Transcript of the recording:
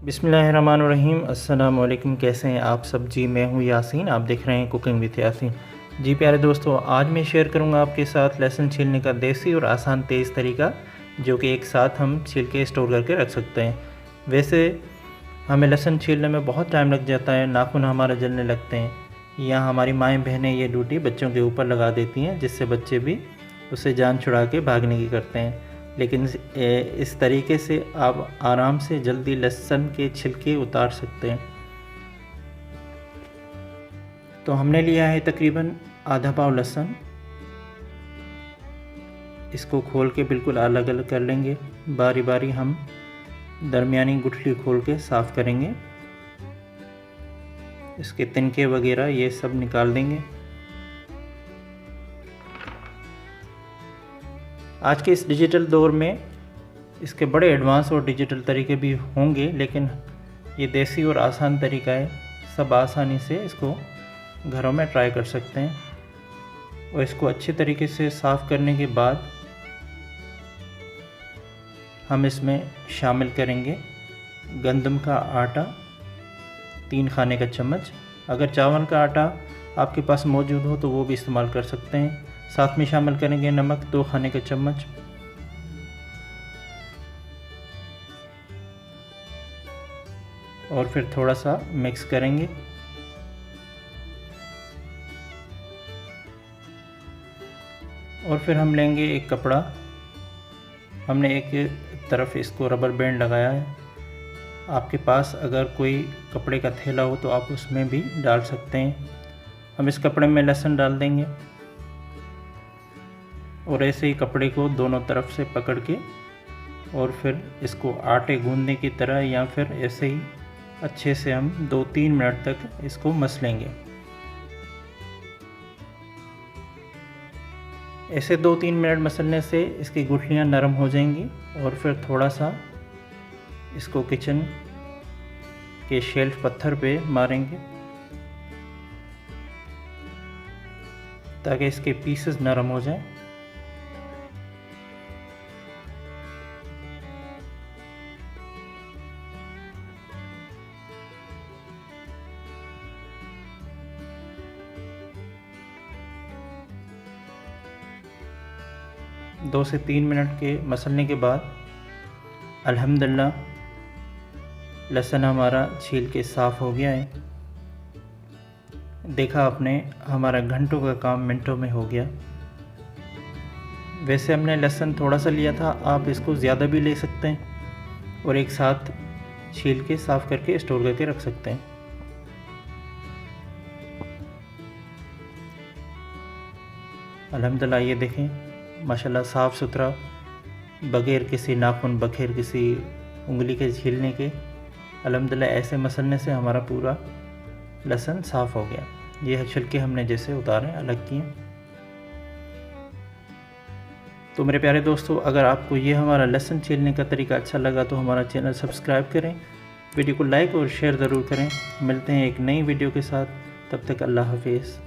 बिस्मिल्लाहिर्रहमानिर्रहीम। अस्सलाम वालेकुम। कैसे हैं आप सब जी? मैं हूं यासीन, आप देख रहे हैं कुकिंग विद यासीन। जी प्यारे दोस्तों, आज मैं शेयर करूंगा आपके साथ लहसुन छीलने का देसी और आसान तेज़ तरीका, जो कि एक साथ हम छील के स्टोर करके रख सकते हैं। वैसे हमें लहसुन छीलने में बहुत टाइम लग जाता है, नाखून हमारे जलने लगते हैं, या हमारी माएँ बहनें ये ड्यूटी बच्चों के ऊपर लगा देती हैं, जिससे बच्चे भी उससे जान छुड़ा के भागने की करते हैं। लेकिन इस तरीके से आप आराम से जल्दी लहसुन के छिलके उतार सकते हैं। तो हमने लिया है तकरीबन आधा पाव लहसुन। इसको खोल के बिल्कुल अलग अलग कर लेंगे। बारी बारी हम दरमियानी गुठली खोल के साफ़ करेंगे। इसके तिनके वगैरह ये सब निकाल देंगे। आज के इस डिजिटल दौर में इसके बड़े एडवांस और डिजिटल तरीके भी होंगे, लेकिन ये देसी और आसान तरीका है। सब आसानी से इसको घरों में ट्राई कर सकते हैं। और इसको अच्छे तरीके से साफ़ करने के बाद हम इसमें शामिल करेंगे गंदम का आटा 3 खाने का चम्मच। अगर चावल का आटा आपके पास मौजूद हो तो वो भी इस्तेमाल कर सकते हैं। साथ में शामिल करेंगे नमक 2 खाने का चम्मच, और फिर थोड़ा सा मिक्स करेंगे। और फिर हम लेंगे एक कपड़ा। हमने एक तरफ इसको रबर बैंड लगाया है। आपके पास अगर कोई कपड़े का थैला हो तो आप उसमें भी डाल सकते हैं। हम इस कपड़े में लहसुन डाल देंगे और ऐसे ही कपड़े को दोनों तरफ से पकड़ के और फिर इसको आटे गूंदने की तरह या फिर ऐसे ही अच्छे से हम 2-3 मिनट तक इसको मस लेंगे। ऐसे 2-3 मिनट मसलने से इसकी गुठलियाँ नरम हो जाएंगी। और फिर थोड़ा सा इसको किचन के शेल्फ पत्थर पे मारेंगे ताकि इसके पीसेस नरम हो जाएं। दो से 3 मिनट के मसलने के बाद अल्हम्दुलिल्लाह लहसुन हमारा छील के साफ़ हो गया है। देखा आपने, हमारा घंटों का काम मिनटों में हो गया। वैसे हमने लहसुन थोड़ा सा लिया था, आप इसको ज़्यादा भी ले सकते हैं और एक साथ छील के साफ़ करके स्टोर करके रख सकते हैं। अल्हम्दुलिल्लाह ये देखें, माशाल्लाह साफ़ सुथरा, बगैर किसी नाखून, बगैर किसी उंगली के छीलने के। अल्हम्दुलिल्लाह ऐसे मसलने से हमारा पूरा लहसुन साफ़ हो गया। ये छिलके हमने जैसे उतारे अलग किए। तो मेरे प्यारे दोस्तों, अगर आपको ये हमारा लहसुन छीलने का तरीका अच्छा लगा तो हमारा चैनल सब्सक्राइब करें, वीडियो को लाइक और शेयर ज़रूर करें। मिलते हैं एक नई वीडियो के साथ, तब तक अल्लाह हाफिज़।